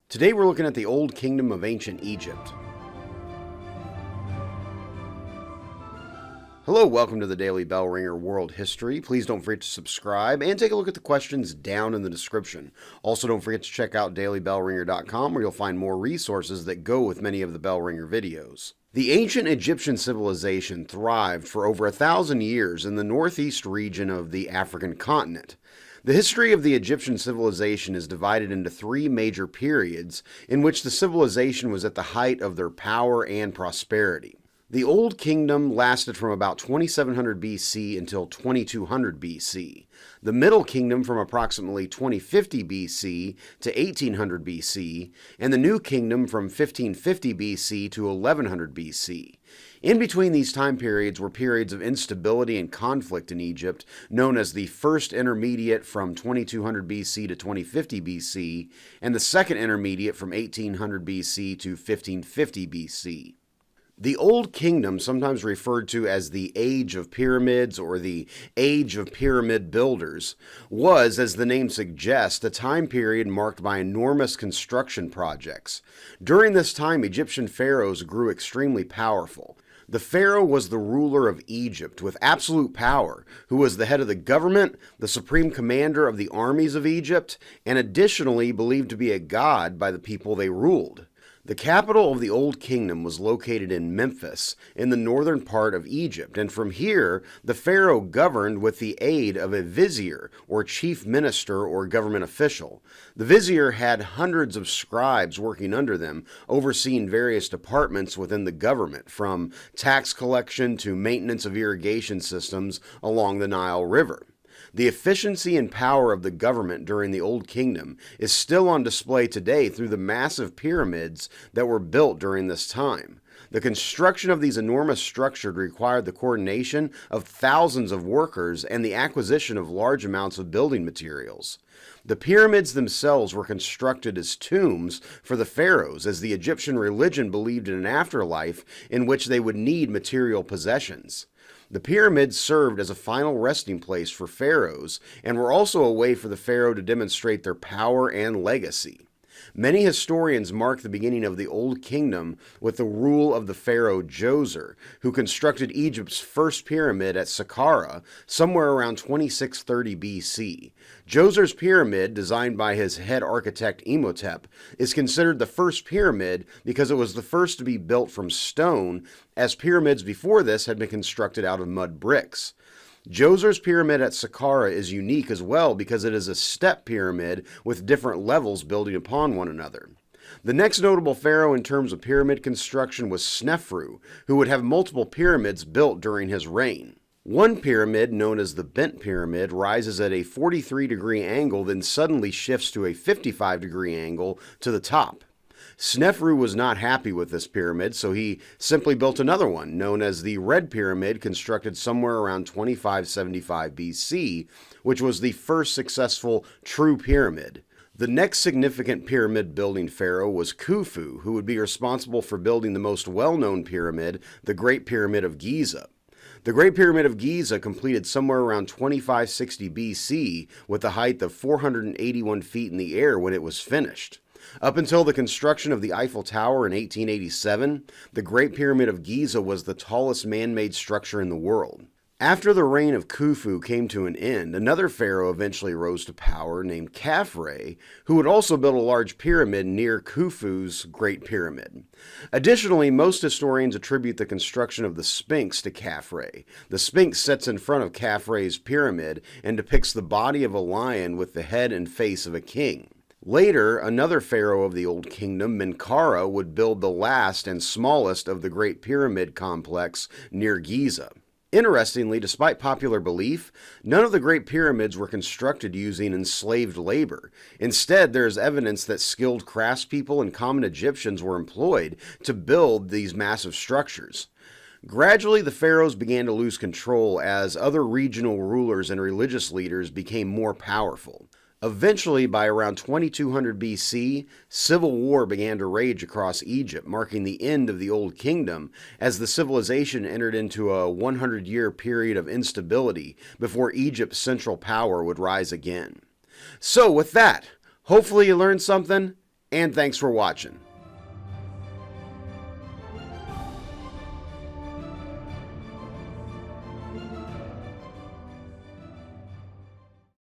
Today we're looking at the Old Kingdom of Ancient Egypt. Hello, welcome to the Daily Bellringer World History. Please don't forget to subscribe and take a look at the questions down in the description. Also, don't forget to check out dailybellringer.com where you'll find more resources that go with many of the Bellringer videos. The ancient Egyptian civilization thrived for over 1,000 years in the northeast region of the African continent. The history of the Egyptian civilization is divided into three major periods in which the civilization was at the height of their power and prosperity. The Old Kingdom lasted from about 2700 BC until 2200 BC. The Middle Kingdom from approximately 2050 BC to 1800 BC, and the New Kingdom from 1550 BC to 1100 BC. In between these time periods were periods of instability and conflict in Egypt, known as the First Intermediate from 2200 BC to 2050 BC, and the Second Intermediate from 1800 BC to 1550 BC. The Old Kingdom, sometimes referred to as the Age of Pyramids or the Age of Pyramid Builders, was, as the name suggests, a time period marked by enormous construction projects. During this time, Egyptian pharaohs grew extremely powerful. The pharaoh was the ruler of Egypt with absolute power, who was the head of the government, the supreme commander of the armies of Egypt, and additionally believed to be a god by the people they ruled. The capital of the Old Kingdom was located in Memphis, in the northern part of Egypt, and from here, the pharaoh governed with the aid of a vizier, or chief minister or government official. The vizier had hundreds of scribes working under them, overseeing various departments within the government, from tax collection to maintenance of irrigation systems along the Nile River. The efficiency and power of the government during the Old Kingdom is still on display today through the massive pyramids that were built during this time. The construction of these enormous structures required the coordination of thousands of workers and the acquisition of large amounts of building materials. The pyramids themselves were constructed as tombs for the pharaohs, as the Egyptian religion believed in an afterlife in which they would need material possessions. The pyramids served as a final resting place for pharaohs and were also a way for the pharaoh to demonstrate their power and legacy. Many historians mark the beginning of the Old Kingdom with the rule of the pharaoh Djoser, who constructed Egypt's first pyramid at Saqqara somewhere around 2630 BC. Djoser's pyramid, designed by his head architect Imhotep, is considered the first pyramid because it was the first to be built from stone, as pyramids before this had been constructed out of mud bricks. Djoser's pyramid at Saqqara is unique as well because it is a step pyramid with different levels building upon one another. The next notable pharaoh in terms of pyramid construction was Snefru, who would have multiple pyramids built during his reign. One pyramid, known as the Bent Pyramid, rises at a 43-degree angle, then suddenly shifts to a 55-degree angle to the top. Snefru was not happy with this pyramid, so he simply built another one, known as the Red Pyramid, constructed somewhere around 2575 BC, which was the first successful true pyramid. The next significant pyramid building pharaoh was Khufu, who would be responsible for building the most well-known pyramid, the Great Pyramid of Giza. The Great Pyramid of Giza completed somewhere around 2560 BC with a height of 481 feet in the air when it was finished. Up until the construction of the Eiffel Tower in 1887, the Great Pyramid of Giza was the tallest man-made structure in the world. After the reign of Khufu came to an end, another pharaoh eventually rose to power named Khafre, who would also build a large pyramid near Khufu's Great Pyramid. Additionally, most historians attribute the construction of the Sphinx to Khafre. The Sphinx sits in front of Khafre's pyramid and depicts the body of a lion with the head and face of a king. Later, another pharaoh of the Old Kingdom, Menkaure, would build the last and smallest of the Great Pyramid complex near Giza. Interestingly, despite popular belief, none of the Great Pyramids were constructed using enslaved labor. Instead, there is evidence that skilled craftspeople and common Egyptians were employed to build these massive structures. Gradually, the pharaohs began to lose control as other regional rulers and religious leaders became more powerful. Eventually, by around 2200 BC, civil war began to rage across Egypt, marking the end of the Old Kingdom as the civilization entered into a 100-year period of instability before Egypt's central power would rise again. So with that, hopefully you learned something, And thanks for watching.